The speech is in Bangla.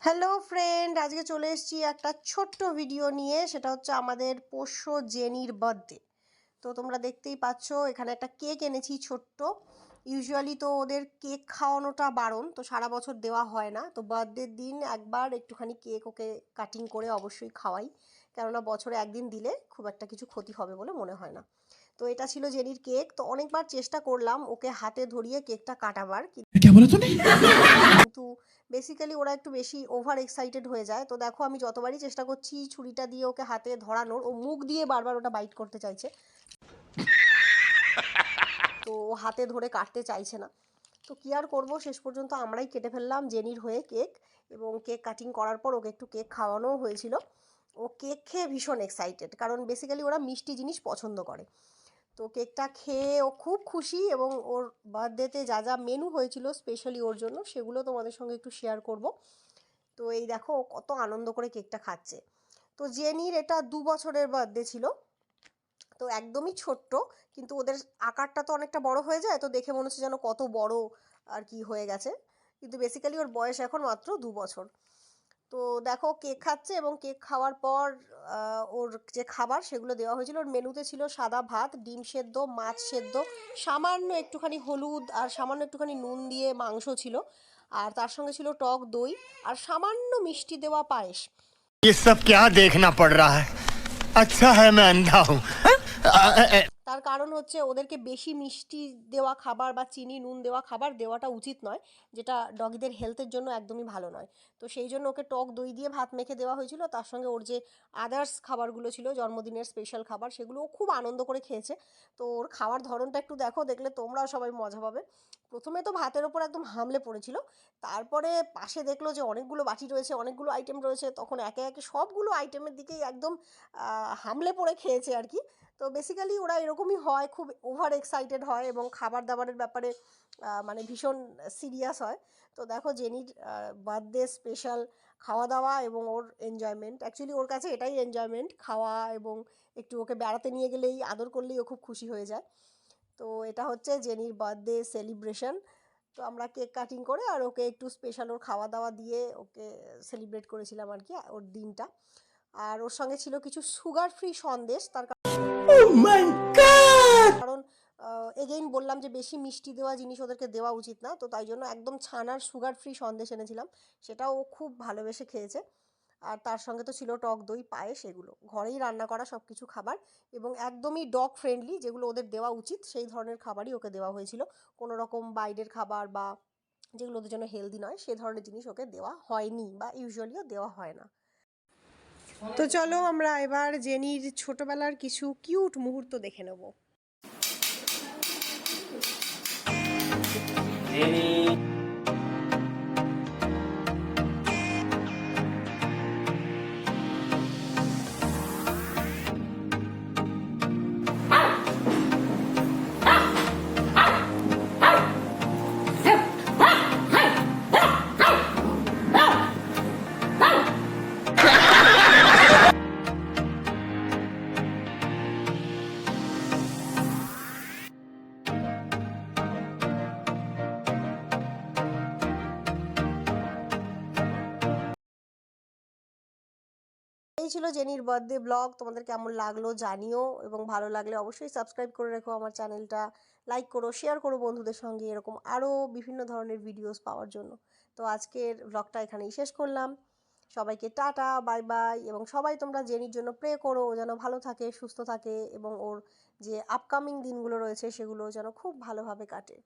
হ্যালো ফ্রেন্ড, আজকে চলে এসেছি একটা ছোট্ট ভিডিও নিয়ে। সেটা হচ্ছে আমাদের পোষ্য জেনির বার্থডে। তো তোমরা দেখতেই পাচ্ছ এখানে একটা কেক এনেছি ছোট্ট। ইউজুয়ালি তো ওদের কেক খাওয়ানোটা বারণ, তো সারা বছর দেওয়া হয় না। তো বার্থডের দিন একবার একটুখানি কেক ওকে কাটিং করে অবশ্যই খাওয়াই, কেননা বছরে একদিন দিলে খুব একটা কিছু ক্ষতি হবে বলে মনে হয় না। তো এটা ছিল জেনির কেক। তো অনেকবার চেষ্টা করলাম ওকে হাতে ধরিয়ে কেকটা কাটাবার, কিন্তু বেসিক্যালি ওরা একটু বেশি ওভার এক্সাইটেড হয়ে যায়। তো দেখো আমি যতবারই চেষ্টা করছি ছুরিটা দিয়ে ওকে হাতে ধরানোর, ও মুখ দিয়ে বারবার ওটা বাইট করতে চাইছে, তো ও হাতে ধরে কাটতে চাইছে না। তো কী আর করবো, শেষ পর্যন্ত আমরাই কেটে ফেললাম জেনির হয়ে কেক। এবং কেক কাটিং করার পর ওকে একটু কেক খাওয়ানোও হয়েছিল। ও কেক খেয়ে ভীষণ এক্সাইটেড, কারণ বেসিক্যালি ওরা মিষ্টি জিনিস পছন্দ করে। তো কেকটা খেয়ে ও খুব খুশি, এবং ওর বার্থডেতে যা যা মেনু হয়েছিল স্পেশালি ওর জন্য সেগুলো তোমাদের সঙ্গে একটু শেয়ার করব। তো এই দেখো ও কত আনন্দ করে কেকটা খাচ্ছে। তো জেনির এটা 2 বছরের বার্থডে ছিল, তো একদমই ছোট্ট, কিন্তু ওদের আকারটা তো অনেকটা বড় হয়ে যায়, তো দেখে মনে হচ্ছে যেন কত বড় আর কি হয়ে গেছে। কিন্তু বেসিক্যালি ওর বয়স এখন মাত্র 2 বছর। তো দেখো কেক খাচ্ছে, এবং কেক খাওয়ার পর ওর যে খাবার সেগুলো দেওয়া হয়েছিল। ওর মেনুতে ছিল সাদা ভাত, ডিম সেদ্ধ, মাছ সেদ্ধ, সামান্য একটুখানি হলুদ আর সামান্য একটুখানি নুন দিয়ে মাংস ছিল, আর তার সঙ্গে ছিল টক দই আর সামান্য মিষ্টি দেওয়া পায়েস। ये सब क्या देखना पड़ रहा है। अच्छा है मैं अंधा हूँ। তার কারণ হচ্ছে ওদেরকে বেশি মিষ্টি দেওয়া খাবার বা চিনি নুন দেওয়া খাবার দেওয়াটা উচিত নয়, যেটা ডগিদের হেলথের জন্য একদমই ভালো নয়। তো সেই জন্য ওকে টক দই দিয়ে ভাত মেখে দেওয়া হয়েছিল, তার সঙ্গে ওর যে আদার্স খাবারগুলো ছিল জন্মদিনের স্পেশাল খাবার, সেগুলো ও খুব আনন্দ করে খেয়েছে। তো ওর খাওয়ার ধরনটা একটু দেখো, দেখলে তোমরাও সবাই মজা পাবে। প্রথমে তো ভাতের ওপর একদম হামলে পড়েছিল, তারপরে পাশে দেখলো যে অনেকগুলো বাটি রয়েছে, অনেকগুলো আইটেম রয়েছে, তখন একে একে সবগুলো আইটেমের দিকেই একদম হামলে পড়ে খেয়েছে আর কি। তো বেসিক্যালি ওরা এরকমই হয়, খুব ওভার এক্সাইটেড হয় এবং খাবার দাবারের ব্যাপারে মানে ভীষণ সিরিয়াস হয়। তো দেখো জেনির বার্থডে স্পেশাল খাওয়া দাওয়া এবং ওর এনজয়মেন্ট, অ্যাকচুয়ালি ওর কাছে এটাই এনজয়মেন্ট, খাওয়া এবং একটু ওকে বেড়াতে নিয়ে গেলেই আদর করলেই ও খুব খুশি হয়ে যায়। তো এটা হচ্ছে জেনির বার্থডে সেলিব্রেশন। তো আমরা কেক কাটিং করে আর ওকে একটু স্পেশাল ওর খাওয়া দাওয়া দিয়ে ওকে সেলিব্রেট করেছিলাম আর কি ওর দিনটা। আর ওর সঙ্গে ছিল কিছু সুগার ফ্রি সন্দেশ, তার কারণ এগেইন বললাম যে বেশি মিষ্টি দেওয়া জিনিস ওদেরকে দেওয়া উচিত না, তো তাই জন্য একদম ছানার সুগার ফ্রি সন্দেশ এনেছিলাম, সেটাও খুব ভালোবেসে খেয়েছে। আর তার সঙ্গে তো ছিল টক দই পায়েস, এগুলো ঘরেই রান্না করা সব কিছু খাবার, এবং একদমই ডগ ফ্রেন্ডলি, যেগুলো ওদের দেওয়া উচিত সেই ধরনের খাবারই ওকে দেওয়া হয়েছিল। কোনো রকম বাইরের খাবার বা যেগুলো ওদের জন্য হেলদি নয় সে ধরনের জিনিস ওকে দেওয়া হয়নি, বা ইউজুয়ালিও দেওয়া হয় না। তো চলো আমরা এবার জেনির ছোটবেলার কিছু কিউট মুহূর্ত দেখে নেব। এই ছিল জেনির বার্থডে ব্লগ। তোমাদের কেমন লাগলো জানিও, এবং ভালো লাগলে অবশ্যই সাবস্ক্রাইব করে রেখো আমার চ্যানেলটা, লাইক করো, শেয়ার করো বন্ধুদের সঙ্গে এরকম আরও বিভিন্ন ধরনের ভিডিওস পাওয়ার জন্য। তো আজকের ব্লগটা এখানেই শেষ করলাম। সবাইকে টাটা, বাই বাই, এবং সবাই তোমরা জেনির জন্য প্রে করো ও যেন ভালো থাকে, সুস্থ থাকে, এবং ওর যে আপকামিং দিনগুলো রয়েছে সেগুলো যেন খুব ভালোভাবে কাটে।